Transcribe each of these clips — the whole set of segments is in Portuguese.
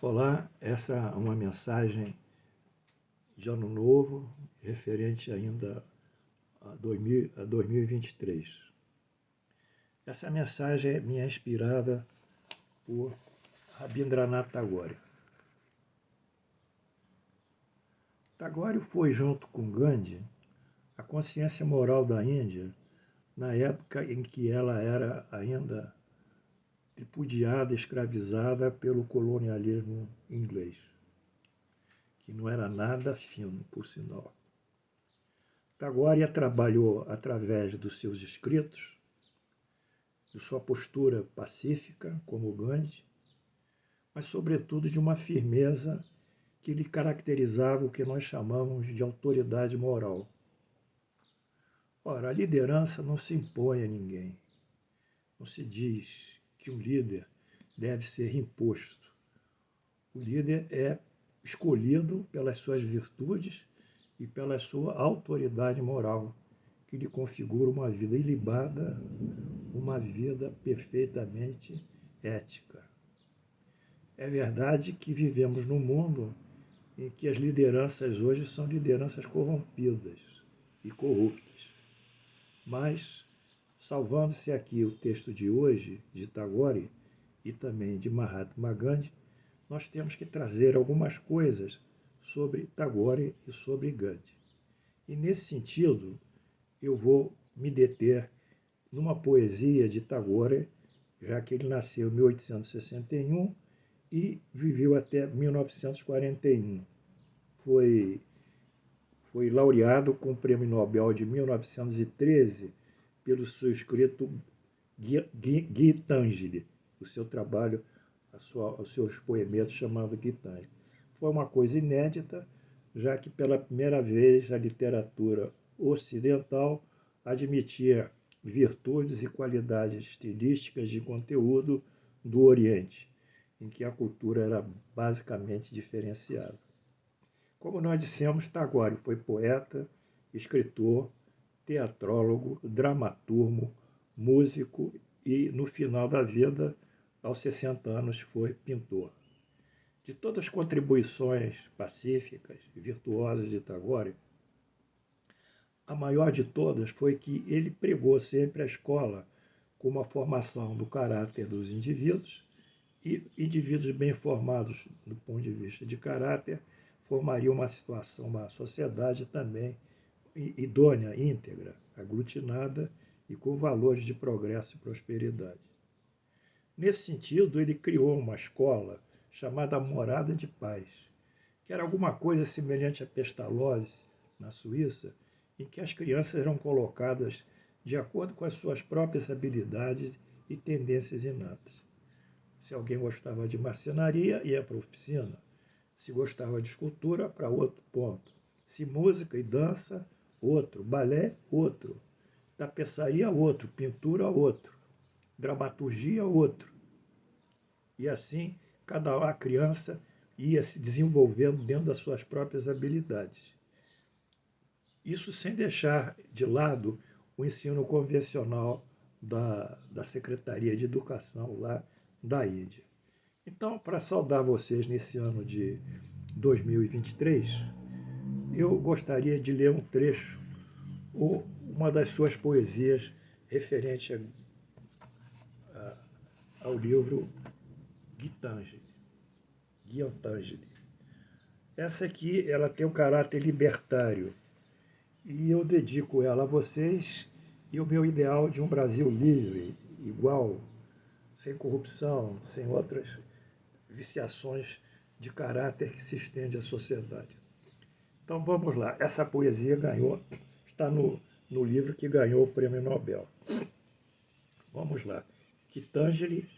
Olá, essa é uma mensagem de ano novo, referente ainda a 2023. Essa mensagem é minha inspirada por Rabindranath Tagore. Tagore foi, junto com Gandhi, a consciência moral da Índia na época em que ela era ainda tripudiada, escravizada pelo colonialismo inglês, que não era nada fino, por sinal. Tagore trabalhou através dos seus escritos, de sua postura pacífica, como Gandhi, mas, sobretudo, de uma firmeza que lhe caracterizava o que nós chamamos de autoridade moral. Ora, a liderança não se impõe a ninguém. Não se diz que um líder deve ser imposto. O líder é escolhido pelas suas virtudes e pela sua autoridade moral, que lhe configura uma vida ilibada, uma vida perfeitamente ética. É verdade que vivemos num mundo em que as lideranças hoje são lideranças corrompidas e corruptas. Mas, salvando-se aqui o texto de hoje, de Tagore, e também de Mahatma Gandhi, nós temos que trazer algumas coisas sobre Tagore e sobre Gandhi. E, nesse sentido, eu vou me deter numa poesia de Tagore, já que ele nasceu em 1861 e viveu até 1941. Foi laureado com o Prêmio Nobel de 1913 pelo seu escrito Gitanjali, o seu trabalho, os seus poemetos chamado Gitanjali. Foi uma coisa inédita, já que pela primeira vez a literatura ocidental admitia virtudes e qualidades estilísticas de conteúdo do Oriente, em que a cultura era basicamente diferenciada. Como nós dissemos, Tagore foi poeta, escritor, teatrólogo, dramaturgo, músico e, no final da vida, aos 60 anos, foi pintor. De todas as contribuições pacíficas e virtuosas de Tagore, a maior de todas foi que ele pregou sempre a escola como a formação do caráter dos indivíduos, e indivíduos bem formados do ponto de vista de caráter formariam uma situação, uma sociedade também idônea, íntegra, aglutinada e com valores de progresso e prosperidade. Nesse sentido, ele criou uma escola chamada Morada de Paz, que era alguma coisa semelhante à Pestalozzi, na Suíça, em que as crianças eram colocadas de acordo com as suas próprias habilidades e tendências inatas. Se alguém gostava de marcenaria, ia para a oficina. Se gostava de escultura, para outro ponto. Se música e dança, outro. Balé, outro. Tapeçaria, outro. Pintura, outro. Dramaturgia, outro. E assim, cada criança ia se desenvolvendo dentro das suas próprias habilidades. Isso sem deixar de lado o ensino convencional da Secretaria de Educação lá da Índia. Então, para saudar vocês nesse ano de 2023, eu gostaria de ler um trecho ou uma das suas poesias referente ao livro Gitanjali. Essa aqui, ela tem um caráter libertário e eu dedico ela a vocês e o meu ideal de um Brasil livre, igual, sem corrupção, sem outras viciações de caráter que se estende à sociedade. Então vamos lá, essa poesia está no livro que ganhou o Prêmio Nobel. Vamos lá, Gitanjali,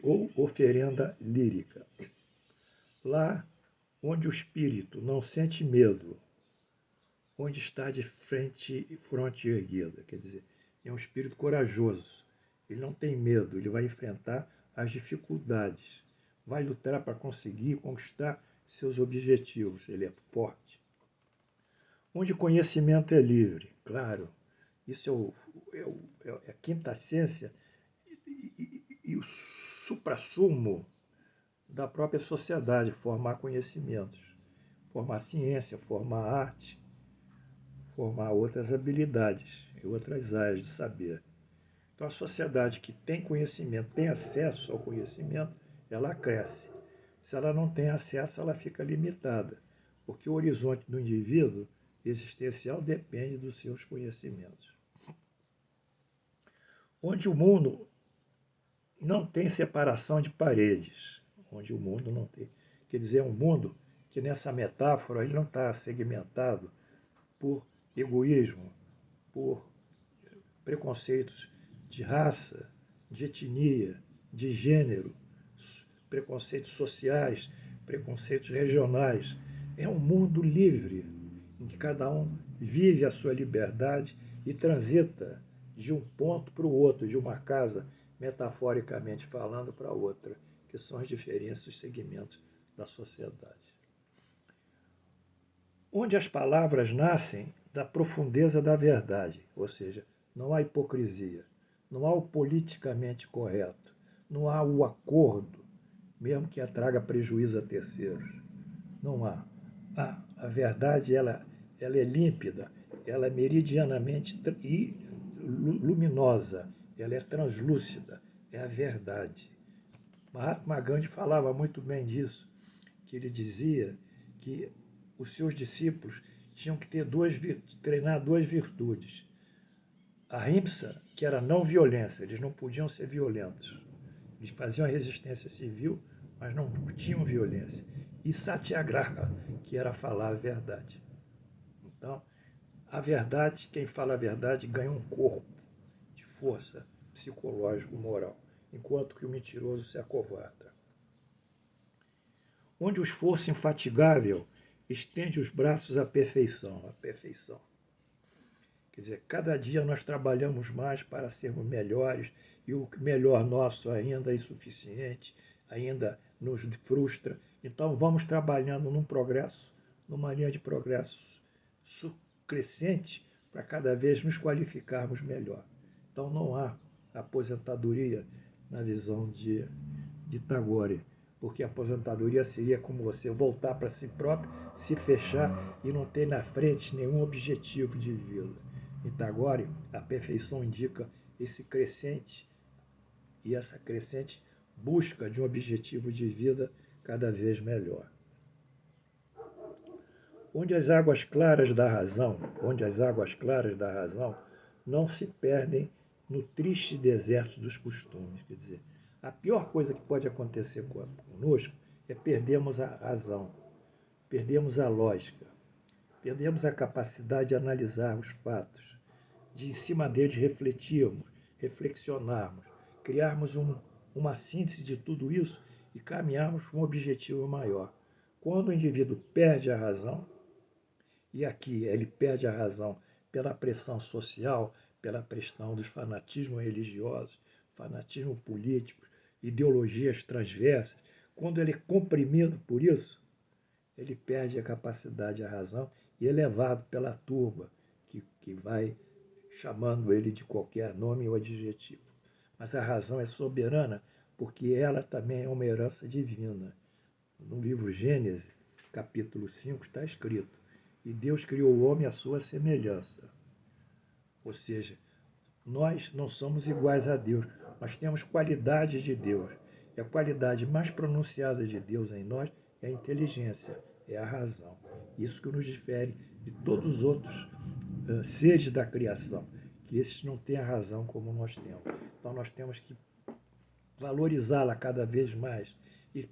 ou Oferenda Lírica. Lá onde o espírito não sente medo, onde está de fronte erguida, quer dizer, é um espírito corajoso, ele não tem medo, ele vai enfrentar as dificuldades, vai lutar para conseguir conquistar seus objetivos, ele é forte. Onde o conhecimento é livre, claro, isso é a quinta essência e o suprassumo da própria sociedade, formar conhecimentos, formar ciência, formar arte, formar outras habilidades e outras áreas de saber. Então, a sociedade que tem conhecimento, tem acesso ao conhecimento, ela cresce. Se ela não tem acesso, ela fica limitada, porque o horizonte do indivíduo existencial depende dos seus conhecimentos. Onde o mundo não tem separação de paredes, onde o mundo não tem. Quer dizer, é um mundo que nessa metáfora ele não está segmentado por egoísmo, por preconceitos de raça, de etnia, de gênero, preconceitos sociais, preconceitos regionais. É um mundo livre, em que cada um vive a sua liberdade e transita de um ponto para o outro, de uma casa, metaforicamente falando, para outra, que são as diferenças, os segmentos da sociedade. Onde as palavras nascem da profundeza da verdade, ou seja, não há hipocrisia, não há o politicamente correto, não há o acordo, mesmo que traga prejuízo a terceiros. Não há. A verdade ela é límpida, ela é meridianamente luminosa, ela é translúcida, é a verdade. Mahatma Gandhi falava muito bem disso, que ele dizia que os seus discípulos tinham que treinar duas virtudes. A Ahimsa, que era não violência, eles não podiam ser violentos. Eles faziam a resistência civil, mas não tinham violência. E Satyagraha, que era falar a verdade. Então, a verdade, quem fala a verdade ganha um corpo de força psicológico, moral, enquanto que o mentiroso se acovarda. Onde o esforço infatigável estende os braços à perfeição, à perfeição. Quer dizer, cada dia nós trabalhamos mais para sermos melhores e o melhor nosso ainda é insuficiente, ainda nos frustra. Então vamos trabalhando num progresso, numa linha de progresso crescente para cada vez nos qualificarmos melhor. Então não há aposentadoria na visão de Tagore, porque a aposentadoria seria como você voltar para si próprio, se fechar e não ter na frente nenhum objetivo de vida. Em Tagore, a perfeição indica esse crescente e essa crescente busca de um objetivo de vida cada vez melhor. Onde as águas claras da razão, não se perdem no triste deserto dos costumes. Quer dizer, a pior coisa que pode acontecer conosco é perdermos a razão, perdemos a lógica, perdemos a capacidade de analisar os fatos, de em cima deles reflexionarmos, criarmos uma síntese de tudo isso e caminharmos para um objetivo maior. Quando o indivíduo perde a razão, e aqui ele perde a razão pela pressão social, pela pressão dos fanatismos religiosos, fanatismo político, ideologias transversas, quando ele é comprimido por isso, ele perde a capacidade, a razão e é levado pela turba que vai chamando ele de qualquer nome ou adjetivo. Mas a razão é soberana porque ela também é uma herança divina. No livro Gênesis, capítulo 5, está escrito: e Deus criou o homem à sua semelhança. Ou seja, nós não somos iguais a Deus, nós temos qualidades de Deus. E a qualidade mais pronunciada de Deus em nós é a inteligência, é a razão. Isso que nos difere de todos os outros seres da criação, que esses não têm a razão como nós temos. Então nós temos que valorizá-la cada vez mais e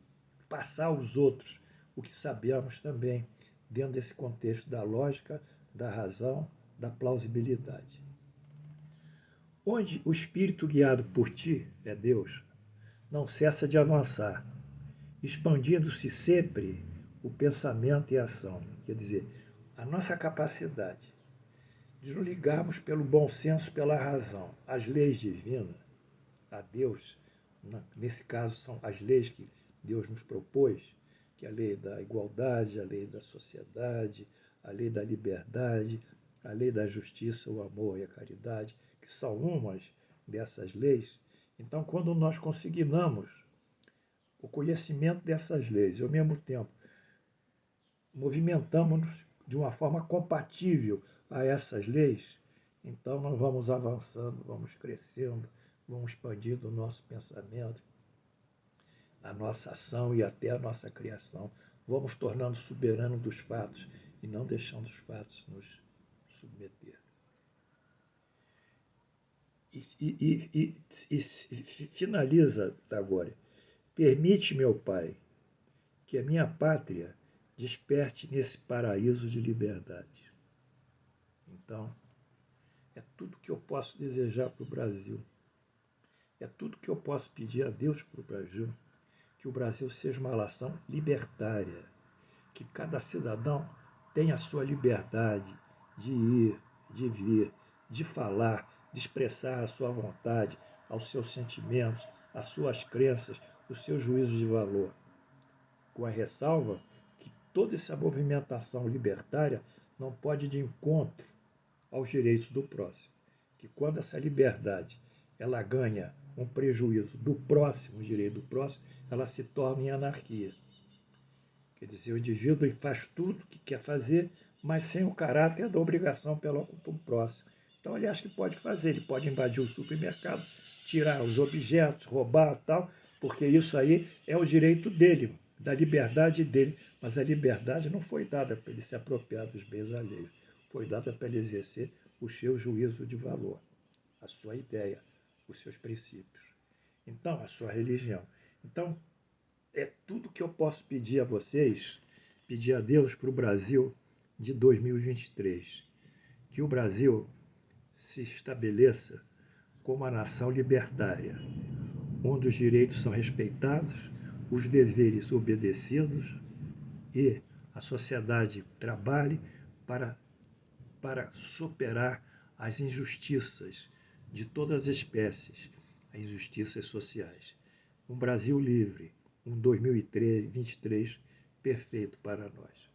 passar aos outros o que sabemos também, dentro desse contexto da lógica, da razão, da plausibilidade. Onde o espírito guiado por ti, é Deus, não cessa de avançar, expandindo-se sempre o pensamento e a ação. Quer dizer, a nossa capacidade de nos ligarmos pelo bom senso, pela razão, às leis divinas, a Deus, nesse caso são as leis que Deus nos propôs, que é a lei da igualdade, a lei da sociedade, a lei da liberdade, a lei da justiça, o amor e a caridade, que são umas dessas leis. Então, quando nós consignamos o conhecimento dessas leis, e ao mesmo tempo movimentamos-nos de uma forma compatível a essas leis, então nós vamos avançando, vamos crescendo, vamos expandindo o nosso pensamento, a nossa ação e até a nossa criação. Vamos tornando soberano dos fatos e não deixando os fatos nos submeter. E finaliza, agora. Permite, meu Pai, que a minha pátria desperte nesse paraíso de liberdade. Então, é tudo que eu posso desejar para o Brasil. É tudo que eu posso pedir a Deus para o Brasil. Que o Brasil seja uma nação libertária. Que cada cidadão tenha a sua liberdade de ir, de vir, de falar, de expressar a sua vontade, aos seus sentimentos, às suas crenças, os seus juízos de valor. Com a ressalva que toda essa movimentação libertária não pode ir de encontro aos direitos do próximo. Que quando essa liberdade ela ganha um prejuízo do próximo, o direito do próximo, ela se torna em anarquia. Quer dizer, o indivíduo faz tudo o que quer fazer, mas sem o caráter da obrigação pelo próximo. Então ele acha que pode fazer, ele pode invadir o supermercado, tirar os objetos, roubar tal, porque isso aí é o direito dele, da liberdade dele. Mas a liberdade não foi dada para ele se apropriar dos bens alheios, foi dada para ele exercer o seu juízo de valor, a sua ideia, os seus princípios. Então, a sua religião. Então, é tudo que eu posso pedir a vocês, pedir a Deus para o Brasil de 2023. Que o Brasil se estabeleça como uma nação libertária, onde os direitos são respeitados, os deveres obedecidos e a sociedade trabalhe para superar as injustiças de todas as espécies, as injustiças sociais. Um Brasil livre, um 2023 perfeito para nós.